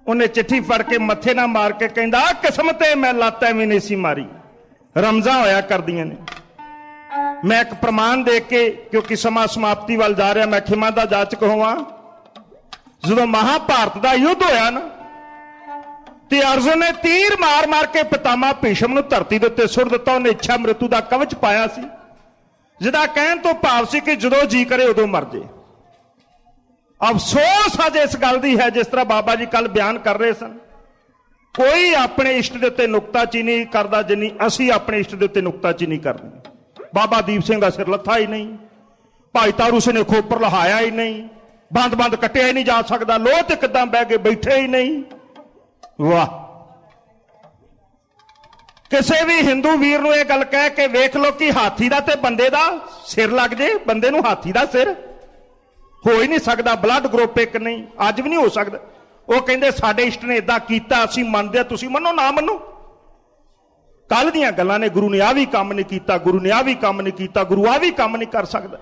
B: ਉਹਨੇ ਚਿੱਠੀ ਫੜ ਕੇ ਮੱਥੇ ਨਾਲ ਮਾਰ ਕੇ ਕਹਿੰਦਾ ਕਿਸਮ ਤੇ ਮੈਂ ਲੱਤ ਐਵੇਂ ਨਹੀਂ ਸੀ ਮਾਰੀ, ਰਮਜ਼ਾਂ ਹੋਇਆ ਕਰਦੀਆਂ ਨੇ। ਮੈਂ ਇੱਕ ਪ੍ਰਮਾਣ ਦੇ ਕੇ, ਕਿਉਂਕਿ ਸਮਾਂ ਸਮਾਪਤੀ ਵੱਲ ਜਾ ਰਿਹਾ, ਮੈਂ ਖਿਮਾ ਦਾ ਜਾਚਕ ਹੋਵਾਂ। ਜਦੋਂ ਮਹਾਭਾਰਤ ਦਾ ਯੁੱਧ ਹੋਇਆ ਨਾ ਤੇ ਅਰਜੁਨ ਨੇ ਤੀਰ ਮਾਰ ਮਾਰ ਕੇ ਪਿਤਾਮਾ ਭੀਸ਼ਮ ਨੂੰ ਧਰਤੀ ਦੇ ਉੱਤੇ ਸੁੱਟ ਦਿੱਤਾ। ਉਹਨੇ ਇੱਛਾ ਮ੍ਰਿਤੂ ਦਾ ਕਵਚ ਪਾਇਆ ਸੀ, ਜਿਹਦਾ ਕਹਿਣ ਤੋਂ ਭਾਵ ਸੀ ਕਿ ਜਦੋਂ ਜੀ ਕਰੇ ਉਦੋਂ ਮਰ ਜੇ। ਅਫਸੋਸ ਅੱਜ ਇਸ ਗੱਲ ਦੀ ਹੈ, ਜਿਸ ਤਰ੍ਹਾਂ ਬਾਬਾ ਜੀ ਕੱਲ ਬਿਆਨ ਕਰ ਰਹੇ ਸਨ, ਕੋਈ ਆਪਣੇ ਇਸ਼ਟ ਦੇ ਉੱਤੇ ਨੁਕਤਾਚੀਨੀ ਕਰਦਾ ਜਿੰਨੀ ਅਸੀਂ ਆਪਣੇ ਇਸ਼ਟ ਦੇ ਉੱਤੇ ਨੁਕਤਾਚੀਨੀ ਕਰਨੀ। ਬਾਬਾ ਦੀਪ ਸਿੰਘ ਦਾ ਸਿਰ ਲੱਥਾ ਹੀ ਨਹੀਂ, ਭਾਈ ਤਾਰੂ ਸਿੰਘ ਨੇ ਖੋਪਰ ਲਹਾਇਆ ਹੀ ਨਹੀਂ, ਬੰਦ ਕੱਟਿਆ ਹੀ ਨਹੀਂ ਜਾ ਸਕਦਾ, ਲੋਹ ਤੇ ਕਿੱਦਾਂ ਬਹਿ ਕੇ ਬੈਠੇ ਹੀ ਨਹੀਂ। ਵਾਹ, ਕਿਸੇ ਵੀ ਹਿੰਦੂ ਵੀਰ ਨੂੰ ਇਹ ਗੱਲ ਕਹਿ ਕੇ ਵੇਖ ਲਓ ਕਿ ਹਾਥੀ ਦਾ ਤੇ ਬੰਦੇ ਦਾ ਸਿਰ ਲੱਗ ਜੇ, ਬੰਦੇ ਨੂੰ ਹਾਥੀ ਦਾ ਸਿਰ ਹੋ ਹੀ ਨਹੀਂ ਸਕਦਾ, ਬਲੱਡ ਗਰੁੱਪ ਇੱਕ ਨਹੀਂ, ਅੱਜ ਵੀ ਨਹੀਂ ਹੋ ਸਕਦਾ। ਉਹ ਕਹਿੰਦੇ ਸਾਡੇ ਇਸ਼ਟ ਨੇ ਇਦਾਂ ਕੀਤਾ, ਅਸੀਂ ਮੰਨਦੇ, ਤੁਸੀਂ ਮੰਨੋ ਨਾ ਮੰਨੋ, ਕੱਲ ਦੀਆਂ ਗੱਲਾਂ ਨੇ। ਗੁਰੂ ਨੇ ਆ ਵੀ ਕੰਮ ਨਹੀਂ ਕੀਤਾ, ਗੁਰੂ ਨੇ ਆ ਵੀ ਕੰਮ ਨਹੀਂ ਕੀਤਾ, ਗੁਰੂ ਆ ਵੀ ਕੰਮ ਨਹੀਂ ਕਰ ਸਕਦਾ।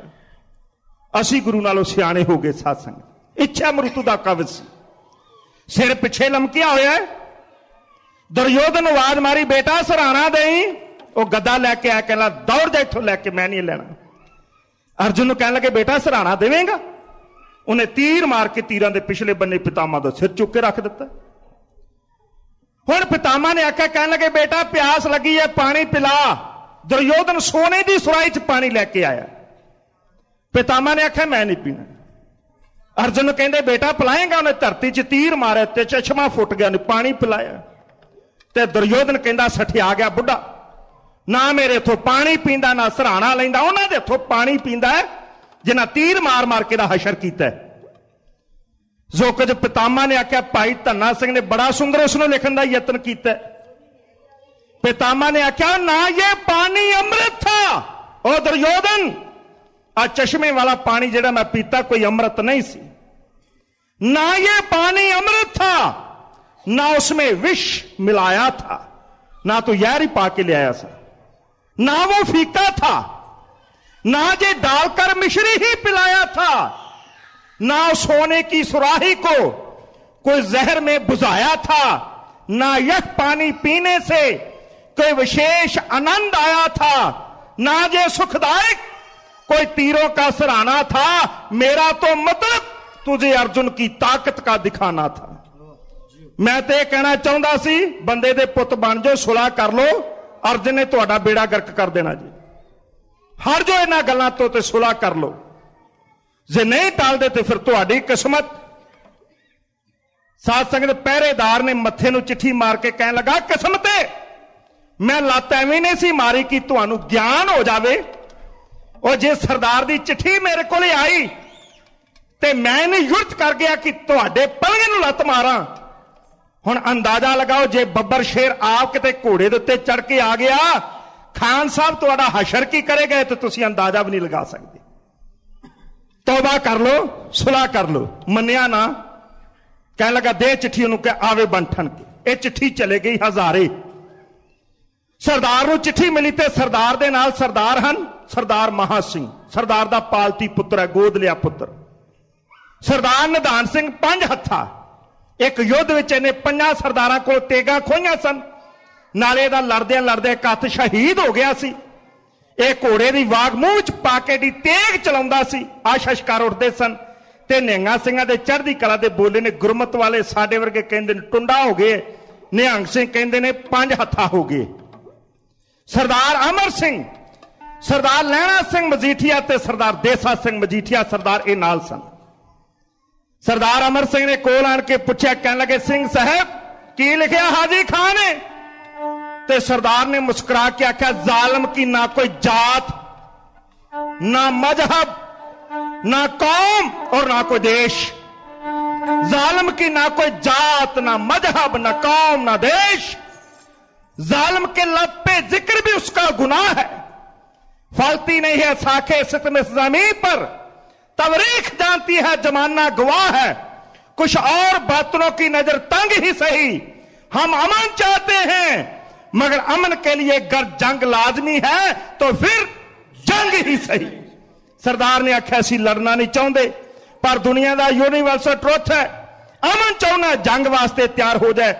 B: ਅਸੀਂ ਗੁਰੂ ਨਾਲੋਂ ਸਿਆਣੇ ਹੋ ਗਏ ਸਾਧ ਸੰਗਤ। ਇੱਛਾ ਮ੍ਰਿਤੂ ਦਾ ਕਵਚ ਸੀ, ਸਿਰ ਪਿੱਛੇ ਲਮਕਿਆ ਹੋਇਆ ਹੈ। ਦੁਰਯੋਧਨ ਨੂੰ ਆਵਾਜ਼ ਮਾਰੀ ਬੇਟਾ ਸਰਾਣਾ ਦੇਈ, ਉਹ ਗੱਦਾ ਲੈ ਕੇ ਆਇਆ, ਕਹਿੰਦਾ ਦੌੜ ਜਾ ਇੱਥੋਂ ਲੈ ਕੇ, ਮੈਂ ਨਹੀਂ ਲੈਣਾ। ਅਰਜੁਨ ਨੂੰ ਕਹਿਣ ਲੱਗੇ ਬੇਟਾ ਸਰਾਣਾ ਦੇਵੇਂਗਾ? ਉਹਨੇ ਤੀਰ ਮਾਰ ਕੇ ਤੀਰਾਂ ਦੇ ਪਿਛਲੇ ਬੰਨੇ ਪਿਤਾਮਾ ਦਾ ਸਿਰ ਚੁੱਕ ਕੇ ਰੱਖ ਦਿੱਤਾ। ਹੁਣ ਪਿਤਾਮਾ ਨੇ ਆਖਿਆ, ਕਹਿਣ ਲੱਗੇ ਬੇਟਾ ਪਿਆਸ ਲੱਗੀ ਹੈ, ਪਾਣੀ ਪਿਲਾ। ਦੁਰਯੋਧਨ ਸੋਨੇ ਦੀ ਸੁਰਾਈ 'ਚ ਪਾਣੀ ਲੈ ਕੇ ਆਇਆ। ਪਿਤਾਮਾ ਨੇ ਆਖਿਆ ਮੈਂ ਨਹੀਂ ਪੀਣਾ। ਅਰਜੁਨ ਨੂੰ ਕਹਿੰਦੇ ਬੇਟਾ ਪਿਲਾਏਗਾ? ਉਹਨੇ ਧਰਤੀ 'ਚ ਤੀਰ ਮਾਰਿਆ ਤੇ ਚਸ਼ਮਾ ਫੁੱਟ ਗਿਆ, ਨੇ ਪਾਣੀ ਪਿਲਾਇਆ। ਤੇ ਦੁਰਯੋਧਨ ਕਹਿੰਦਾ ਸਠਿਆ ਗਿਆ ਬੁੱਢਾ, ਨਾ ਮੇਰੇ ਇੱਥੋਂ ਪਾਣੀ ਪੀਂਦਾ ਨਾ ਸਰਾਣਾ ਲੈਂਦਾ, ਉਹਨਾਂ ਦੇ ਇੱਥੋਂ ਪਾਣੀ ਪੀਂਦਾ ਹੈ ਜਿਨ੍ਹਾਂ ਤੀਰ ਮਾਰ ਮਾਰ ਕੇ ਦਾ ਹਸ਼ਰ ਕੀਤਾ। ਜੋ ਕੁਝ ਪਿਤਾਮਾ ਨੇ ਆਖਿਆ, ਭਾਈ ਧੰਨਾ ਸਿੰਘ ਨੇ ਬੜਾ ਸੁੰਦਰ ਉਸ ਨੂੰ ਲਿਖਣ ਦਾ ਯਤਨ ਕੀਤਾ। ਪਿਤਾਮਾ ਨੇ ਆਖਿਆ ਨਾ ਇਹ ਪਾਣੀ ਅੰਮ੍ਰਿਤ ਥਾ। ਉਹ ਦੁਰਯੋਧਨ, ਆ ਚਸ਼ਮੇ ਵਾਲਾ ਪਾਣੀ ਜਿਹੜਾ ਮੈਂ ਪੀਤਾ ਕੋਈ ਅੰਮ੍ਰਿਤ नहीं सी, ना ये पानी अमृत था, ना उसमें विष मिलाया था, ना तो यार ही पाके ले आया था, ना वो फीका था, ना ये डालकर मिश्री ही पिलाया था, ना सोने की सुराही को कोई जहर में बुझाया था, ना यह पानी पीने से कोई विशेष आनंद आया था, ना ये सुखदायक कोई तीरों का सराहना था। मेरा तो मतलब तुझे अर्जुन की ताकत का दिखाना था। मैं तो यह कहना चाहता सी बंदे दे पुत बन जाओ, सुलह कर लो, अर्जुन ने तुहाडा बेड़ा गर्क कर देना जी। हर जो इन्हां गल्लां तो ते सुलह कर लो, जे नहीं टालदे ते फिर तुहाडी किस्मत। साध संगत पहरेदार ने मत्थे नूं चिट्ठी मार के कहन लगा किस्मते मैं लत एवें नहीं सी मारी कि तुहानूं ज्ञान हो जावे। और जे सरदार दी चिट्ठी मेरे को आई ते मैं नहीं युर्त कर गया कि तुहाडे पलगे नूं लत मारा। हुण अंदाजा लगाओ जे बब्बर शेर आप किते घोड़े दे उत्ते चढ़ के आ गया, खान साहब तुहाडा हशर की करेगा तो तुसीं अंदाजा भी नहीं लगा सकते। तौबा कर लो, सुलह कर लो। मन्निया ना, कहने लगा दे चिट्ठी उन्होंने कह आवे बन ठन के। ये चिट्ठी चले गई हजारे। सरदार नूं चिट्ठी मिली ते सरदार दे नाल सरदार हन सरदार महा सिंह, सरदार दा पालती पुत्र है, गोद लिया पुत्र। सरदार निधान सिंह पंज हत्था, एक युद्ध विच इहने पंजां सरदारां कोल तेगां खोईआं सन, नाले दा लड़दे लड़दे कत शहीद हो गया सी। एक घोड़े दी वाग मूंह विच पा के दी तेग चलाउंदा सी, आशशकार उठदे सन ते निहंगां सिंहां दे चढ़दी कला दे बोले ने गुरमत वाले साडे वर्गे कहंदे ने टुंडा हो गए, निहंग सिंह कहंदे ने पंज हत्था हो गए। सरदार अमर सिंह, सरदार लैणा सिंह मजीठिया ते सरदार देसा सिंह मजीठिया सरदार ए नाल सन। सरदार अमर सिंह ने कोल आण के पुछया, कहने लगे सिंह साहब की लिखिया हाजी खान ने? ते सरदार ने मुस्कुरा के आख्या जालिम की ना कोई जात, ना मजहब, ना कौम और ना कोई देश। जालिम की ना कोई जात, ना मजहब, ना कौम, ना देश। जालिम के लब पे जिक्र भी उसका गुनाह है, फलती नहीं है साखे सितम इस जमीन पर, तवरीख जानती है जमाना गवाह है। कुछ और बातों की नजर तंग ही सही, हम अमन चाहते हैं मगर अमन के लिए अगर जंग लाजमी है तो फिर जंग ही सही। सरदार ने आख्या असीं लड़ना नहीं चाहते, पर दुनिया का यूनीवर्सल ट्रुथ है, अमन चाहना जंग वास्ते तैयार हो जाए,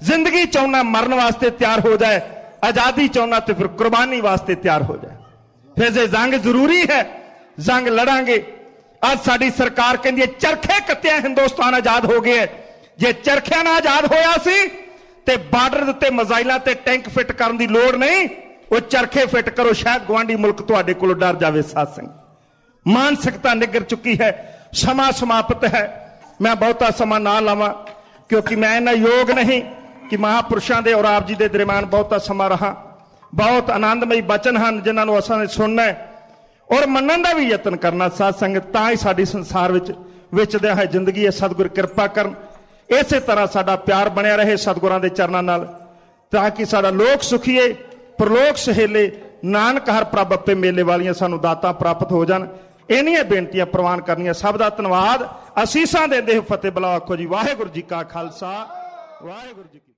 B: जिंदगी चाहना मरण वास्ते तैयार हो जाए, आजादी चाहना तो फिर कुर्बानी वास्ते तैयार हो जाए। फिर जे जंग जरूरी है, जंग लड़ांगे। आज साडी सरकार कहती है चरखे कत्तिया हिंदुस्तान आजाद हो गया। जे चरखिया ना आजाद होया सी ते बार्डर दे उत्ते मिसाइलां ते टैंक फिट करन दी लोड़ नहीं, वो चरखे फिट करो, शायद गवांढी मुल्क तुहाडे कोलों डर जावे। साध संगत मानसिकता निगर चुकी है, समा समाप्त है। मैं बहुता समा ना लावां क्योंकि मैं इन्ना योग नहीं कि महापुरुषों के और आप जी के दरम्यान बहुता समा रहा। बहुत आनंदमई बचन हैं जिन्होंने असां ने सुनना है और मनण का भी यतन करना। साध संगत तां ही साडी संसार विचदिया है जिंदगी है। सतगुर कृपा करन, इसे तरह साडा प्यार बनिया रहे सतगुरां दे चरनां नाल, ताकि साडा लोक सुखीए परलोक सहेले, नानक हर प्रभ अपे मेले वालियां सानू दातां प्राप्त हो जान। इन्नियां बेनतियां प्रवान करनियां। सब दा धन्नवाद। असीसां देंदे फतेह बुलाओ। आखो जी वाहिगुरू जी का खालसा वाहिगुरू जी की